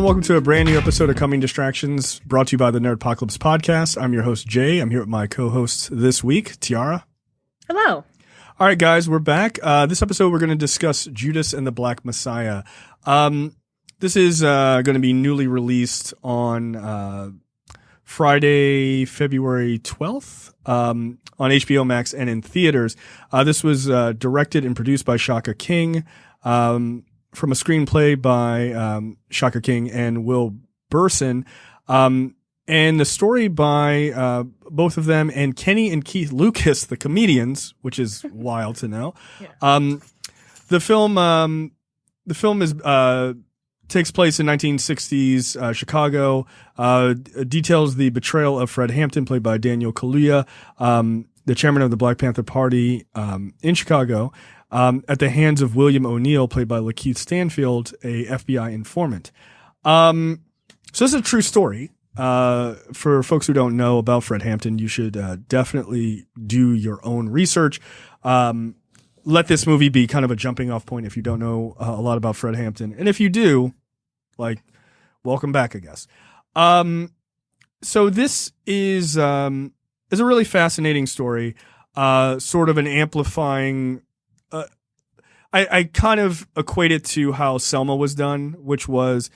welcome to a brand new episode of Coming Distractions, brought to you by the Nerdpocalypse podcast. I'm your host, Jay. I'm here with my co-hosts this week, Tiara. Hello. All right, guys, we're back. This episode, we're going to discuss Judas and the Black Messiah. This is going to be newly released on Friday, February 12th on Hbo Max and in theaters. This was directed and produced by Shaka King, from a screenplay by Shaka King and Will Burson, and the story by both of them and Kenny and Keith Lucas, the comedians, which is wild to know. Yeah. The film is takes place in 1960s Chicago. Details the betrayal of Fred Hampton, played by Daniel Kaluuya, the chairman of the Black Panther Party in Chicago, at the hands of William O'Neill, played by LaKeith Stansfield, a FBI informant. So this is a true story. For folks who don't know about Fred Hampton, you should definitely do your own research. Let this movie be kind of a jumping off point if you don't know a lot about Fred Hampton. And if you do, like, welcome back, I guess. So this is a really fascinating story, sort of an amplifying. I kind of equate it to how Selma was done, which was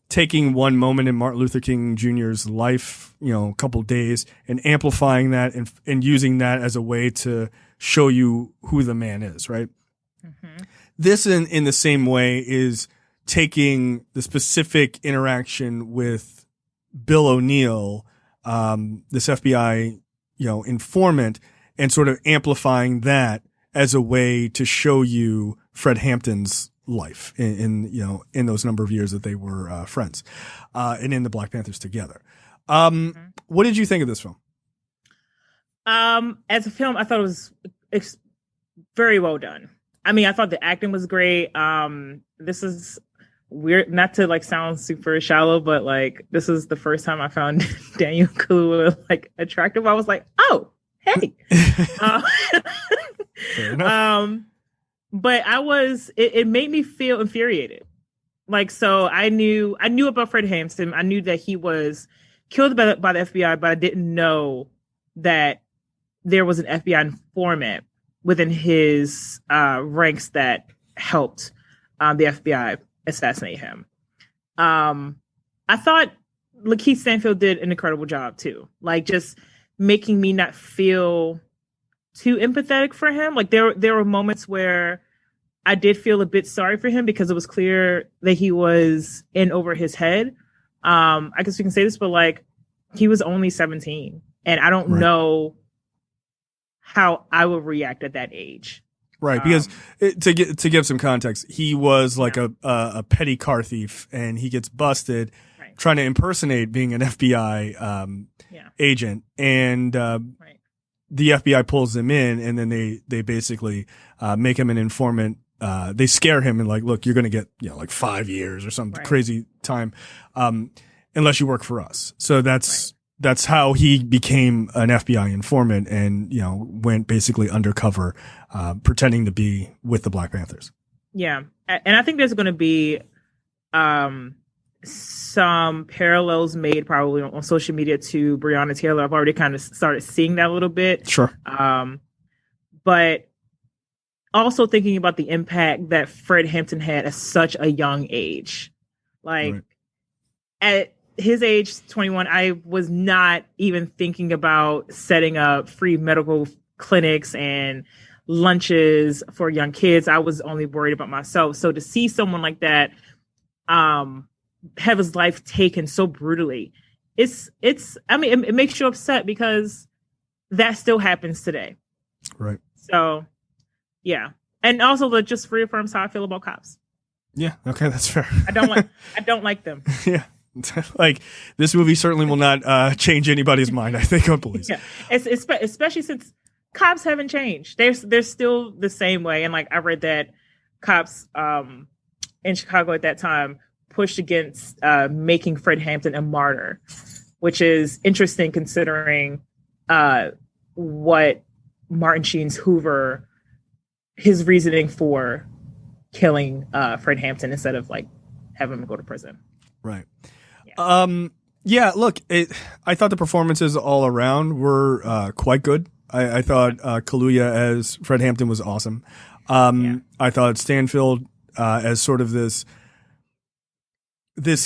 taking one moment in Martin Luther King Jr.'s life, a couple days, and amplifying that and using that as a way to show you who the man is, right? Mm-hmm. This, in the same way, is taking the specific interaction with Bill O'Neill, this FBI, informant, and sort of amplifying that as a way to show you Fred Hampton's life in those number of years that they were friends, and in the Black Panthers together. What did you think of this film? As a film, I thought it was very well done. I mean, I thought the acting was great. This is weird, not to sound super shallow, but this is the first time I found Daniel Kaluuya attractive. I was like, oh, hey. But it made me feel infuriated. So I knew about Fred Hampton. I knew that he was killed by the FBI, but I didn't know that there was an FBI informant within his ranks that helped the FBI assassinate him. I thought LaKeith Stansfield did an incredible job too. Just making me not feel too empathetic for him. There were moments where I did feel a bit sorry for him because it was clear that he was in over his head. I guess we can say this, but he was only 17, and I don't know how I would react at that age. Right, because to give some context, he was a petty car thief, and he gets busted trying to impersonate being an FBI agent, and the FBI pulls him in, and then they basically make him an informant. They scare him and look, you're going to get 5 years or some crazy time unless you work for us. So that's how he became an FBI informant and went basically undercover, pretending to be with the Black Panthers. Yeah, and I think there's going to be some parallels made probably on social media to Breonna Taylor. I've already kind of started seeing that a little bit. Sure. But also thinking about the impact that Fred Hampton had at such a young age. At his age, 21, I was not even thinking about setting up free medical clinics and lunches for young kids. I was only worried about myself. So to see someone like that have his life taken so brutally, it makes you upset because that still happens today. Right. So, yeah. And also that just reaffirms how I feel about cops. Yeah. Okay. That's fair. I don't like them. Yeah. This movie certainly will not change anybody's mind, I think, on police. Yeah. Especially since cops haven't changed. They're still the same way. And I read that cops in Chicago at that time pushed against making Fred Hampton a martyr, which is interesting considering what Martin Sheen's Hoover, his reasoning for killing Fred Hampton instead of having him go to prison. Right. Yeah, look, I thought the performances all around were quite good. I thought Kaluuya as Fred Hampton was awesome. I thought Stanfield as sort of this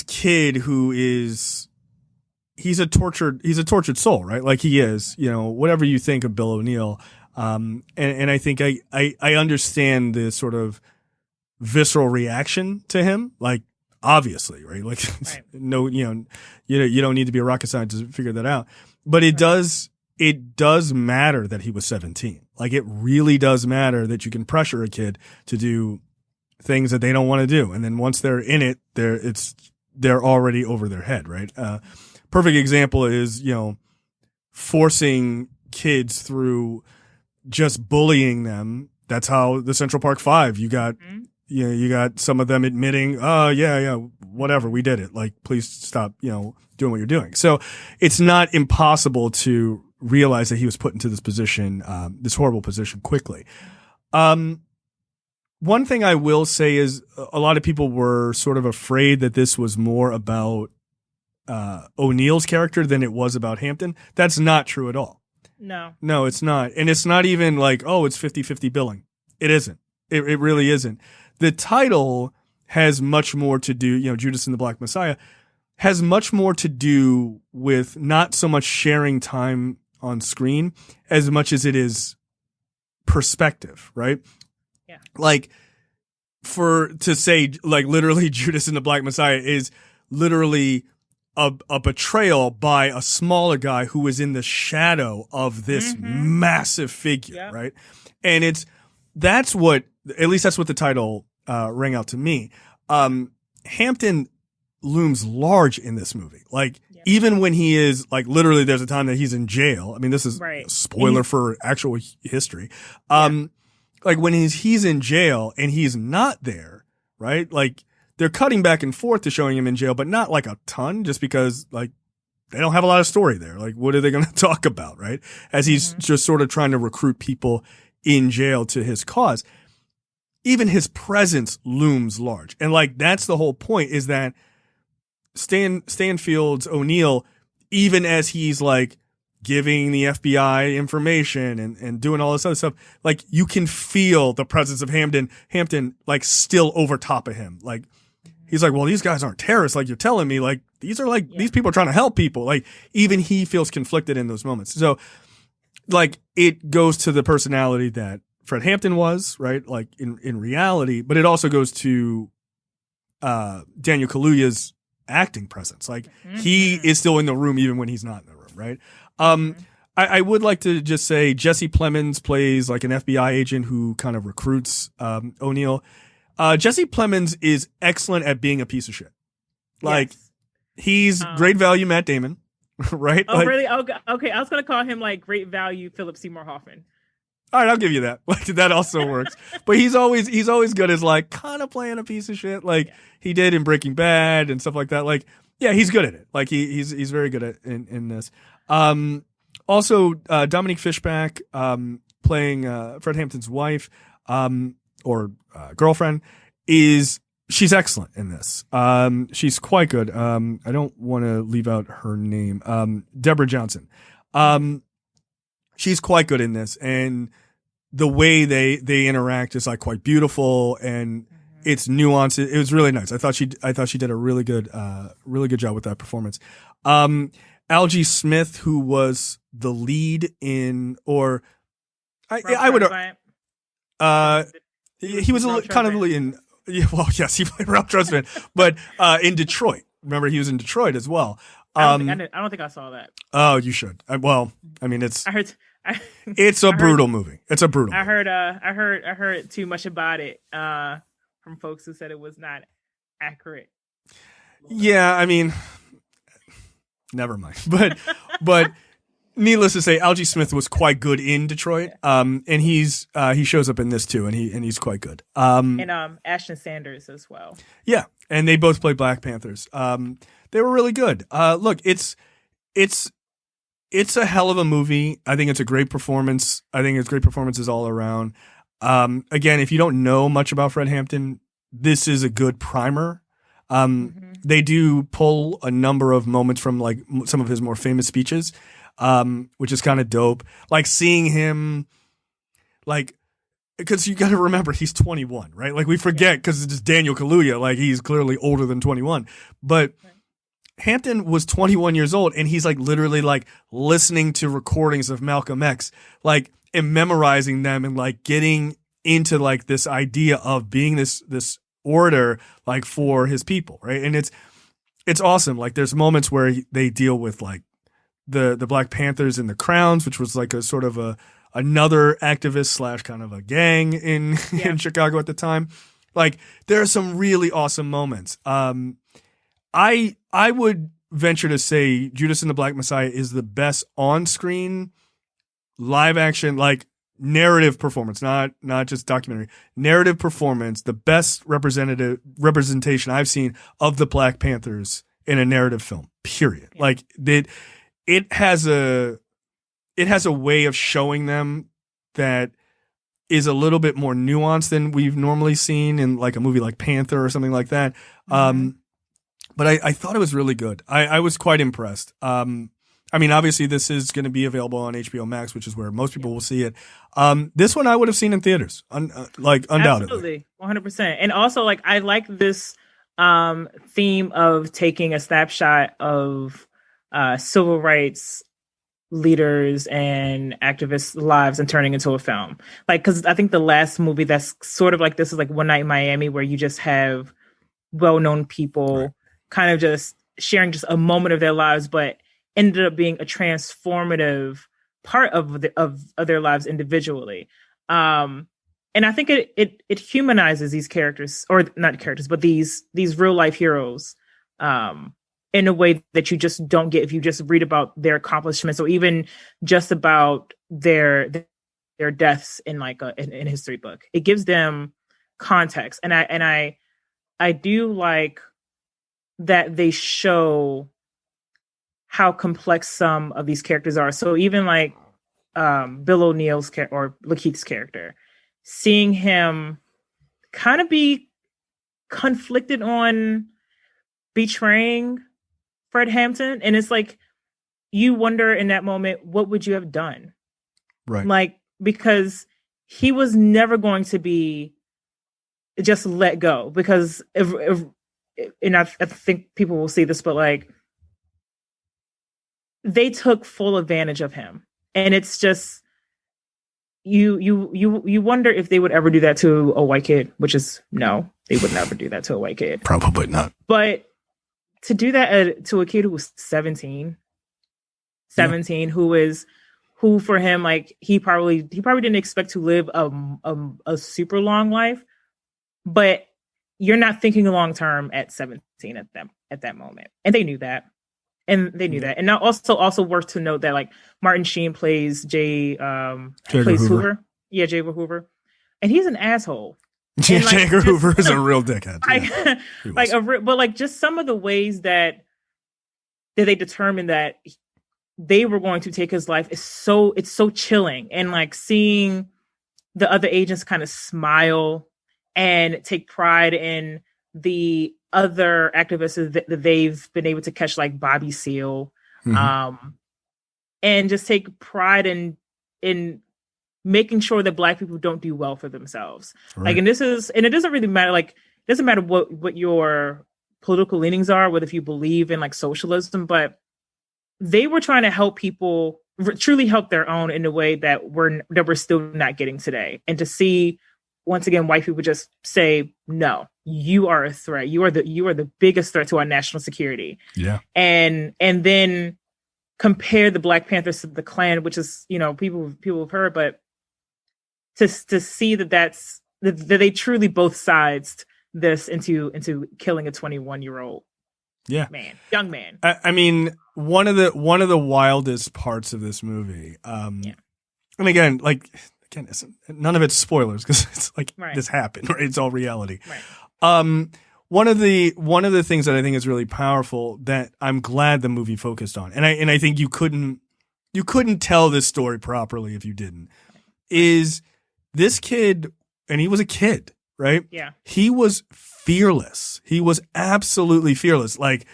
kid who is he's a tortured soul, right? Like he is, whatever you think of Bill O'Neill. And I think I understand the sort of visceral reaction to him, like obviously, right? Like right. No, you don't need to be a rocket scientist to figure that out. But it does matter that he was 17. Like it really does matter that you can pressure a kid to do things that they don't want to do, and then once they're in it, they're already over their head, right? Perfect example is forcing kids through just bullying them. That's how the Central Park Five. You got you got some of them admitting, oh yeah, whatever, we did it. Like, please stop, doing what you're doing. So it's not impossible to realize that he was put into this position, this horrible position quickly. One thing I will say is a lot of people were sort of afraid that this was more about O'Neill's character than it was about Hampton. That's not true at all. No, it's not. And it's not even like, oh, it's 50-50 billing. It isn't. It really isn't. The title has much more to do, Judas and the Black Messiah has much more to do with not so much sharing time on screen as much as it is perspective, right? Yeah. Like to say like literally Judas and the Black Messiah is literally a betrayal by a smaller guy who is in the shadow of this massive figure, right? And that's what the title rang out to me. Hampton looms large in this movie. Like even when he is like literally there's a time that he's in jail. I mean, this is a spoiler for actual history. Like when he's in jail and he's not there, right? Like they're cutting back and forth to showing him in jail, but not like a ton, just because like they don't have a lot of story there. Like what are they going to talk about, right? As he's just sort of trying to recruit people in jail to his cause. Even his presence looms large. And like that's the whole point, is that Stanfield's O'Neill, even as he's like giving the FBI information and doing all this other stuff, like you can feel the presence of Hampton like still over top of him. Like he's like, well, these guys aren't terrorists, like you're telling me. Like these are like these people are trying to help people. Like even he feels conflicted in those moments. So like it goes to the personality that Fred Hampton was, right? Like in reality, but it also goes to Daniel Kaluuya's acting presence. Like he is still in the room even when he's not in the room, right? I would like to just say Jesse Plemons plays like an FBI agent who kind of recruits O'Neill. Jesse Plemons is excellent at being a piece of shit. Like he's great value Matt Damon, right? Oh, like, really? Okay. I was gonna call him like great value Philip Seymour Hoffman. All right, I'll give you that. Like that also works. But he's always good as like kind of playing a piece of shit, like he did in Breaking Bad and stuff like that. Like, yeah, he's good at it. Like he's very good at in this. Also, Dominique Fishback playing Fred Hampton's wife or girlfriend she's excellent in this. She's quite good. I don't want to leave out her name. Deborah Johnson. She's quite good in this, and the way they interact is like quite beautiful and it's nuanced. It was really nice. I thought she did a really good job with that performance. Algie Smith, who was the lead in, or I would, he was kind of in. Yeah, well, yes, he played Ralph Trustman, but in Detroit. Remember, he was in Detroit as well. I don't think I saw that. Oh, you should. It's. I heard. It's a brutal movie. It's a brutal. I heard too much about it from folks who said it was not accurate. Yeah, I mean, never mind. But needless to say, Algie Smith was quite good in Detroit. And he shows up in this too, and he's quite good. And Ashton Sanders as well. Yeah, and they both play Black Panthers. They were really good. Look, it's a hell of a movie. I think it's a great performance. I think it's great performances all around. Again, if you don't know much about Fred Hampton, this is a good primer. they do pull a number of moments from like some of his more famous speeches, which is kind of dope. Like seeing him, like, because you got to remember he's 21, right? Like we forget because it's just Daniel Kaluuya, like he's clearly older than 21, but Hampton was 21 years old, and he's like literally like listening to recordings of Malcolm X, like and memorizing them, and like getting into like this idea of being this orator like for his people, right? And it's awesome. Like there's moments where they deal with like the Black Panthers and the Crowns, which was like a sort of another activist / kind of a gang in Chicago at the time. Like there are some really awesome moments. I would venture to say Judas and the Black Messiah is the best on-screen live action like narrative performance, not just documentary, narrative performance, the best representation I've seen of the Black Panthers in a narrative film, period. Yeah. Like it has a way of showing them that is a little bit more nuanced than we've normally seen in like a movie like Panther or something like that. But I thought it was really good. I was quite impressed. I mean, obviously this is going to be available on HBO Max, which is where most people will see it. This one I would have seen in theaters, like undoubtedly. Absolutely, 100%. And also, like, I like this theme of taking a snapshot of civil rights leaders and activists' lives and turning into a film. Like, because I think the last movie that's sort of like this is like One Night in Miami, where you just have well-known people kind of just sharing just a moment of their lives, but ended up being a transformative part of their lives individually. And I think it humanizes these characters, or not characters, but these real life heroes in a way that you just don't get if you just read about their accomplishments, or even just about their deaths in like in a history book. It gives them context. And I do like that they show how complex some of these characters are. So even like Bill O'Neill's or LaKeith's character, seeing him kind of be conflicted on betraying Fred Hampton. And it's like, you wonder in that moment, what would you have done? Right. Like, because he was never going to be just let go, because and I think people will see this, but like, they took full advantage of him. And it's just, you wonder if they would ever do that to a white kid, which is no, they would never do that to a white kid. Probably not. But to do that to a kid who was 17, who for him, like he probably didn't expect to live a super long life, but you're not thinking long term at 17 at that moment. And they knew that. And now also worth to note that like Martin Sheen plays plays Hoover. Yeah, J. Edgar Hoover. And he's an asshole. Yeah, like, J. Edgar Hoover is a real dickhead. But like just some of the ways that they determined that they were going to take his life it's so chilling. And like seeing the other agents kind of smile and take pride in the other activists that they've been able to catch, like Bobby Seale, and just take pride in making sure that Black people don't do well for themselves. Right. Like, and it doesn't really matter. Like, it doesn't matter what your political leanings are, whether if you believe in like socialism, but they were trying to help people truly help their own in a way that we're still not getting today. And to see, once again, white people just say, no, you are a threat. You are the biggest threat to our national security. Yeah. And then compare the Black Panthers to the Klan, which is, you know, people have heard, but to see that they truly both sides this into killing a 21-year-old young man. I mean, one of the wildest parts of this movie. And again, none of it's spoilers because it's like this happened, right? It's all reality. Right. One of the things that I think is really powerful that I'm glad the movie focused on, and I think you couldn't tell this story properly if you didn't, is this kid, and he was a kid, right? Yeah. He was fearless. He was absolutely fearless. Like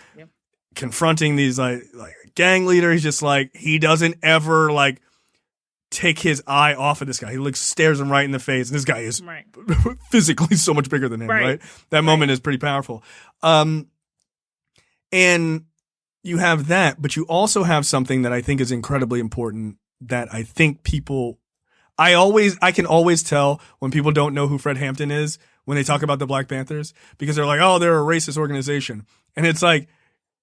confronting these like gang leader. He's just like, he doesn't ever like take his eye off of this guy. He like stares him right in the face. And this guy is physically so much bigger than him, right? That moment is pretty powerful. And you have that, but you also have something that I think is incredibly important that I think people, I can always tell when people don't know who Fred Hampton is when they talk about the Black Panthers, because they're like, oh, they're a racist organization. And it's like,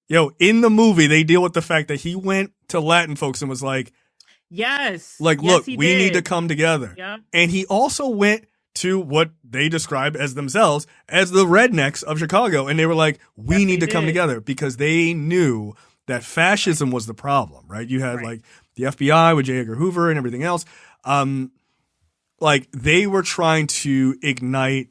yo, in the movie, they deal with the fact that he went to Latin folks and was like, look, we need to come together. Yeah. And he also went to what they describe as themselves as the rednecks of Chicago. And they were like, we need to come together, because they knew that fascism was the problem, right? You had like the FBI with J. Edgar Hoover and everything else. Like they were trying to ignite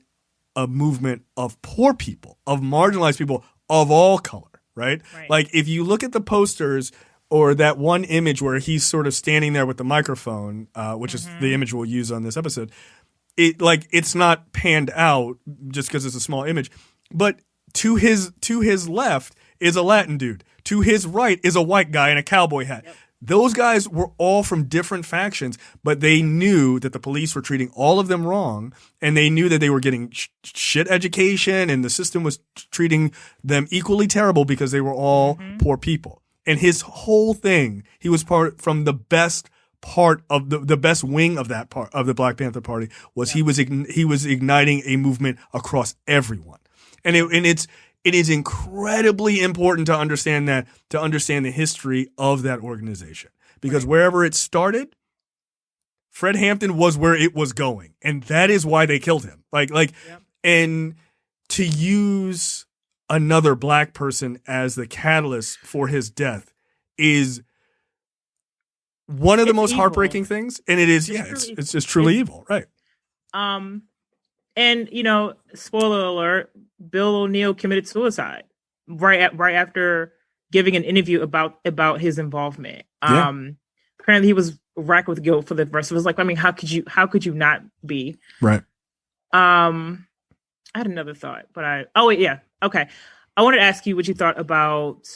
a movement of poor people, of marginalized people of all color, right? Like if you look at the posters or that one image where he's sort of standing there with the microphone, which is the image we'll use on this episode, it's not panned out just because it's a small image, but to his left is a Latin dude. To his right is a white guy in a cowboy hat. Yep. Those guys were all from different factions, but they knew that the police were treating all of them wrong, and they knew that they were getting shit education, and the system was treating them equally terrible because they were all poor people. And his whole thing, he was from the best part of the best wing of that part of the Black Panther Party was he was igniting a movement across everyone, and it is incredibly important to understand the history of that organization, because wherever it started, Fred Hampton was where it was going, and that is why they killed him. And to use another black person as the catalyst for his death is one of the most heartbreaking things, and it is, it's just truly evil, right? And spoiler alert: Bill O'Neill committed suicide right after giving an interview about his involvement. Apparently, he was racked with guilt for the rest of his life. I mean, how could you not be? Right. I had another thought, but okay. I wanted to ask you what you thought about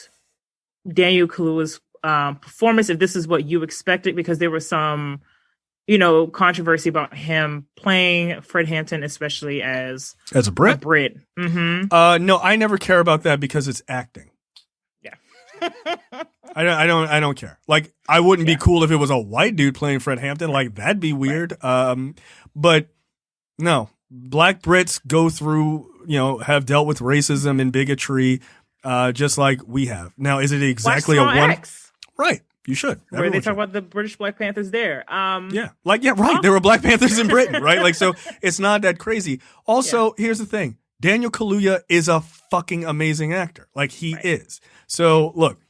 Daniel Kaluuya's performance, if this is what you expected, because there was some, controversy about him playing Fred Hampton, especially as a Brit. Mm-hmm. No, I never care about that because it's acting. Yeah. I don't care. Like, I wouldn't be cool if it was a white dude playing Fred Hampton. Like, that'd be weird. Right. But no, black Brits go through, have dealt with racism and bigotry, just like we have. Now, is it exactly a one? X. Right. You should. Where they talk about the British Black Panthers there. Right. There were Black Panthers in Britain, right? Like, so it's not that crazy. Also, here's the thing. Daniel Kaluuya is a fucking amazing actor. Like, he is. So, look,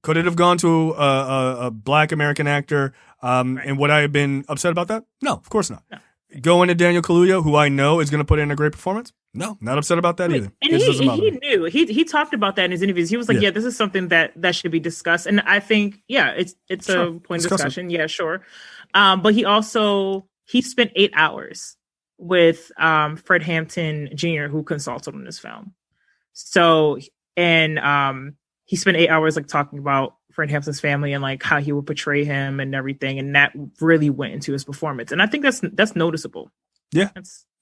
could it have gone to a Black American actor? And would I have been upset about that? No, of course not. No. Going to Daniel Kaluuya, who I know is going to put in a great performance? No, not upset about that either. And he knew. He talked about that in his interviews. He was like, this is something that should be discussed. And I think, it's a point of discussion. Yeah, sure. But he spent 8 hours with Fred Hampton Jr., who consulted on this film. So, and he spent 8 hours like talking about Fred Hampton's family and like how he would portray him and everything. And that really went into his performance. And I think that's noticeable. Yeah.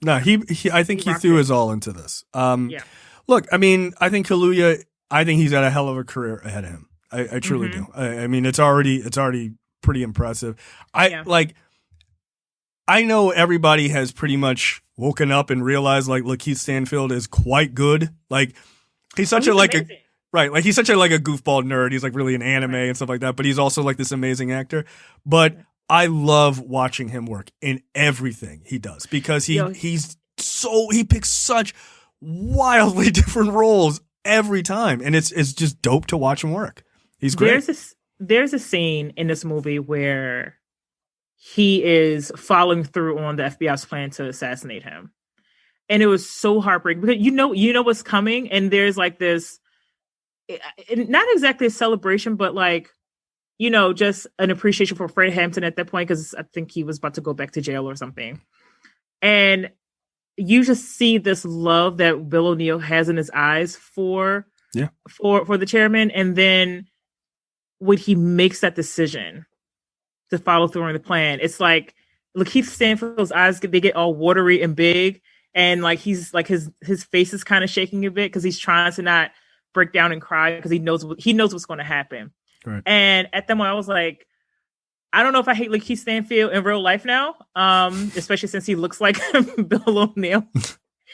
I think he threw his all into this. Look, I mean, I think Kaluuya, he's got a hell of a career ahead of him. I truly do. I mean, it's already pretty impressive. I know everybody has pretty much woken up and realized like LaKeith Stansfield is quite good. Like, he's such he's such a goofball nerd. He's like really an anime and stuff like that, but he's also like this amazing actor. But I love watching him work in everything he does, because he picks such wildly different roles every time, and it's just dope to watch him work. He's great. There's a scene in this movie where he is following through on the FBI's plan to assassinate him, and it was so heartbreaking because you know what's coming, and there's like this, not exactly a celebration, but like, just an appreciation for Fred Hampton at that point, because I think he was about to go back to jail or something. And you just see this love that Bill O'Neill has in his eyes for the chairman, and then when he makes that decision to follow through on the plan, it's like LaKeith Stanfield's eyes, they get all watery and big, and like he's like his face is kind of shaking a bit because he's trying to not break down and cry because he knows what's going to happen. Right. And at that moment, I was like, I don't know if I hate LaKeith Stanfield in real life now, especially since he looks like Bill O'Neill.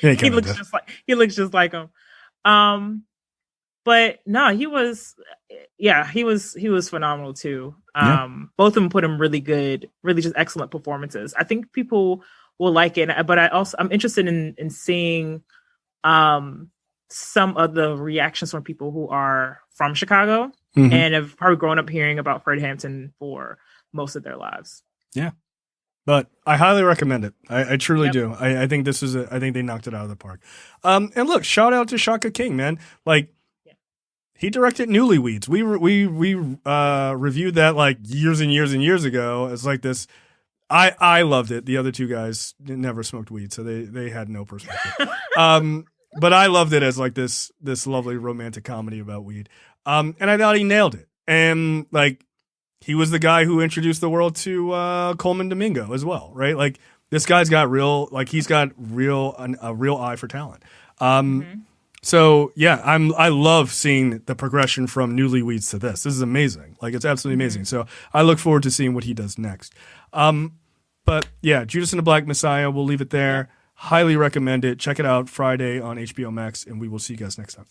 He looks just like him. But no, he was phenomenal too. Both of them put him really good, really just excellent performances. I think people will like it, but I'm interested in seeing some of the reactions from people who are from Chicago and have probably grown up hearing about Fred Hampton for most of their lives. Yeah. But I highly recommend it. I truly do. I think I think they knocked it out of the park. And look, shout out to Shaka King, man. Like, he directed Newlyweds. We reviewed that like years and years and years ago. It's like this. I loved it. The other two guys never smoked weed, so they had no perspective. But I loved it as like this lovely romantic comedy about weed. And I thought he nailed it. And like, he was the guy who introduced the world to Coleman Domingo as well, right? Like, this guy's got he's got a real eye for talent. So yeah, I love seeing the progression from Newlyweds to this. This is amazing. Like, it's absolutely amazing. So I look forward to seeing what he does next. But yeah, Judas and the Black Messiah, we'll leave it there. Highly recommend it. Check it out Friday on HBO Max, and we will see you guys next time.